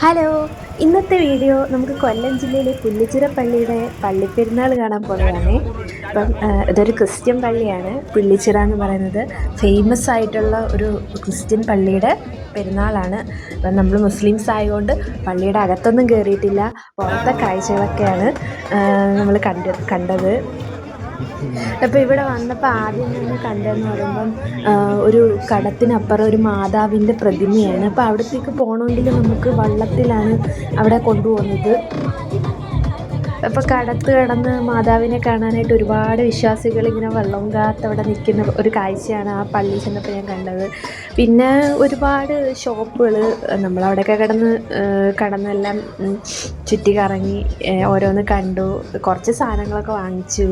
Hello, ഇന്നത്തെ video നമുക്ക് കൊല്ലം ജില്ലയിലെ പുല്ലിച്ചിറ പള്ളിയുടെ പള്ളിപ്പെരുന്നാൾ കാണാൻ പോകുന്നതാണ്. അപ്പം ഇതൊരു ക്രിസ്ത്യൻ പള്ളിയാണ്. പുല്ലിച്ചിറ എന്ന് പറയുന്നത് ഫേമസ് ആയിട്ടുള്ള ഒരു ക്രിസ്ത്യൻ പള്ളിയുടെ പെരുന്നാളാണ്. അപ്പം നമ്മൾ മുസ്ലിംസ് ആയതുകൊണ്ട് പള്ളിയുടെ അകത്തൊന്നും കയറിയിട്ടില്ല, പുറത്തെ കാഴ്ചകളൊക്കെയാണ് നമ്മൾ കണ്ടത്. അപ്പോൾ ഇവിടെ വന്നപ്പോൾ ആദ്യം തന്നെ കണ്ടതെന്ന് പറയുമ്പം ഒരു കടത്തിനപ്പുറം ഒരു മാതാവിൻ്റെ പ്രതിമയാണ്. അപ്പോൾ അവിടത്തേക്ക് പോകണമെങ്കിൽ നമുക്ക് വള്ളത്തിലാണ് അവിടെ കൊണ്ടുപോകുന്നത്. അപ്പോൾ കടത്ത് കടന്ന് മാതാവിനെ കാണാനായിട്ട് ഒരുപാട് വിശ്വാസികൾ ഇങ്ങനെ വെള്ളം കാത്ത് അവിടെ നിൽക്കുന്ന ഒരു കാഴ്ചയാണ് ആ പള്ളി ചെന്നപ്പോൾ ഞാൻ കണ്ടത്. പിന്നെ ഒരുപാട് ഷോപ്പുകൾ നമ്മളവിടെയൊക്കെ കടന്നെല്ലാം ചുറ്റി കറങ്ങി ഓരോന്ന് കണ്ടു, കുറച്ച് സാധനങ്ങളൊക്കെ വാങ്ങിച്ചു.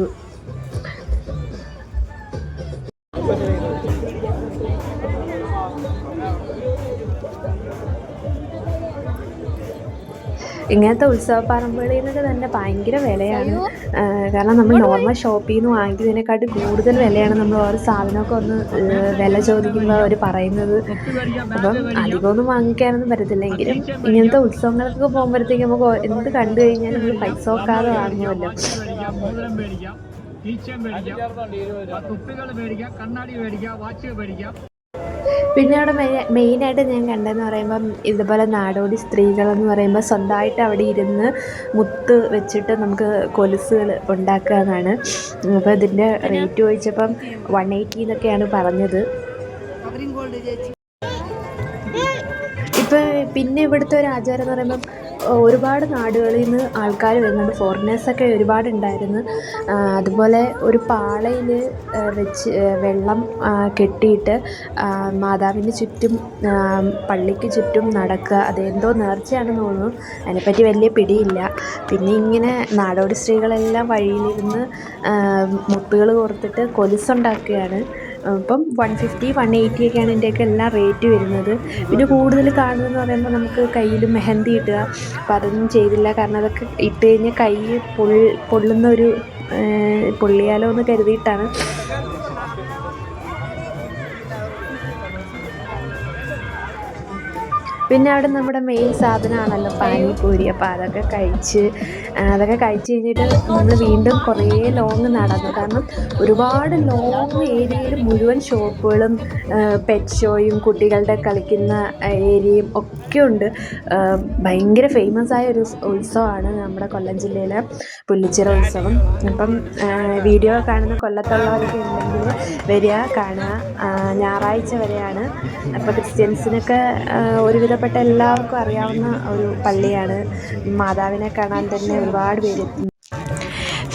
ഇങ്ങനത്തെ ഉത്സവപ്പറമ്പുകളിൽ തന്നെ ഭയങ്കര വിലയാണ്. കാരണം നമ്മൾ നോർമൽ ഷോപ്പിൽ നിന്ന് വാങ്ങിക്കുന്നതിനെക്കാട്ടി കൂടുതൽ വിലയാണ് നമ്മൾ ഓരോ സാധനമൊക്കെ ഒന്ന് വില ചോദിക്കുമ്പോൾ അവർ പറയുന്നത്. അപ്പം അധികമൊന്നും വാങ്ങിക്കാനൊന്നും പറ്റത്തില്ലെങ്കിലും ഇങ്ങനത്തെ ഉത്സവങ്ങൾക്കൊക്കെ പോകുമ്പോഴത്തേക്ക് നമുക്ക് എന്ത് കണ്ടു കഴിഞ്ഞാൽ നമ്മൾ പൈസ നോക്കാതെ വാങ്ങുമല്ലോ. പിന്നെ അവിടെ മെയിനായിട്ട് ഞാൻ കണ്ടതെന്ന് പറയുമ്പം ഇതുപോലെ നാടോടി സ്ത്രീകളെന്ന് പറയുമ്പോൾ സ്വന്തമായിട്ട് അവിടെ ഇരുന്ന് മുത്ത് വെച്ചിട്ട് നമുക്ക് കൊലുസുകൾ ഉണ്ടാക്കുക എന്നാണ്. അപ്പോൾ ഇതിൻ്റെ റേറ്റ് ചോദിച്ചപ്പം 180 എന്നൊക്കെയാണ് പറഞ്ഞത്. പിന്നെ ഇവിടുത്തെ ഒരു ആചാരം എന്ന് പറയുമ്പം ഒരുപാട് നാടുകളിൽ നിന്ന് ആൾക്കാർ വരുന്നുണ്ട്, ഫോറിനേഴ്സൊക്കെ ഒരുപാടുണ്ടായിരുന്നു. അതുപോലെ ഒരു പാളയിൽ വെച്ച് വെള്ളം കെട്ടിയിട്ട് മാതാവിന് ചുറ്റും പള്ളിക്ക് ചുറ്റും നടക്കുക, അതെന്തോ നേർച്ചയാണെന്ന് തോന്നുന്നു, അതിനെപ്പറ്റി വലിയ പിടിയില്ല. പിന്നെ ഇങ്ങനെ നാടോടി സ്ത്രീകളെല്ലാം വഴിയിലിരുന്ന് മുത്തുകൾ കോർത്തിട്ട് കൊലുസുണ്ടാക്കുകയാണ്. അപ്പം 150, 180 ഒക്കെയാണ് ഇതിൻ്റെയൊക്കെ എല്ലാം റേറ്റ് വരുന്നത്. പിന്നെ കൂടുതൽ കാണുന്നതെന്ന് പറയുമ്പോൾ നമുക്ക് കയ്യിൽ മെഹന്തി ഇടുക. അപ്പം അതൊന്നും ചെയ്തില്ല, കാരണം അതൊക്കെ ഇട്ട് കഴിഞ്ഞാൽ കൈ പൊള്ളുന്ന ഒരു പൊള്ളിയാലോ എന്ന് കരുതിയിട്ടാണ്. പിന്നെ അവിടെ നമ്മുടെ മെയിൻ സാധനമാണല്ലോ പാനിപൂരി. അപ്പോൾ അതൊക്കെ കഴിച്ച് കഴിഞ്ഞിട്ട് നമ്മൾ വീണ്ടും കുറേ ലോങ് നടന്നു. കാരണം ഒരുപാട് ലോങ് ഏരിയയിൽ മുഴുവൻ ഷോപ്പുകളും പെറ്റ് ഷോയും കുട്ടികളുടെ കളിക്കുന്ന ഏരിയയും ഒക്കെ ഉണ്ട്. ഭയങ്കര ഫേമസ് ആയ ഒരു ഉത്സവമാണ് നമ്മുടെ കൊല്ലം ജില്ലയിലെ പുല്ലിച്ചിറ ഉത്സവം. അപ്പം വീഡിയോ കാണുന്ന കൊല്ലത്തുള്ളവരൊക്കെ ഉണ്ടെങ്കിൽ വരിക, കാണുക. ഞായറാഴ്ച വരെയാണ്. അപ്പോൾ ക്രിസ്ത്യൻസിനൊക്കെ ഒരുവിധപ്പെട്ട എല്ലാവർക്കും അറിയാവുന്ന ഒരു പള്ളിയാണ്. മാതാവിനെ കാണാൻ തന്നെ ഒരുപാട് പേര്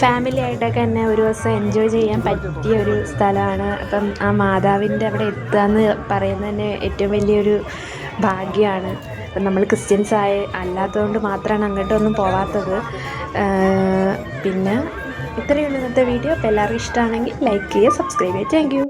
ഫാമിലി ആയിട്ടൊക്കെ തന്നെ ഒരു ദിവസം എൻജോയ് ചെയ്യാൻ പറ്റിയ ഒരു സ്ഥലമാണ്. അപ്പം ആ മാതാവിൻ്റെ അവിടെ എത്തുക എന്ന് പറയുന്നത് തന്നെ ഏറ്റവും വലിയൊരു ഭാഗ്യമാണ്. അപ്പം നമ്മൾ ക്രിസ്ത്യൻസ് അല്ലാത്തതുകൊണ്ട് മാത്രമാണ് അങ്ങോട്ടൊന്നും പോവാത്തത്. പിന്നെ ഇത്രയുള്ള ഇന്നത്തെ വീഡിയോ. അപ്പോൾ എല്ലാവർക്കും ഇഷ്ടമാണെങ്കിൽ ലൈക്ക് ചെയ്യുക, സബ്സ്ക്രൈബ് ചെയ്യുക. Thank you.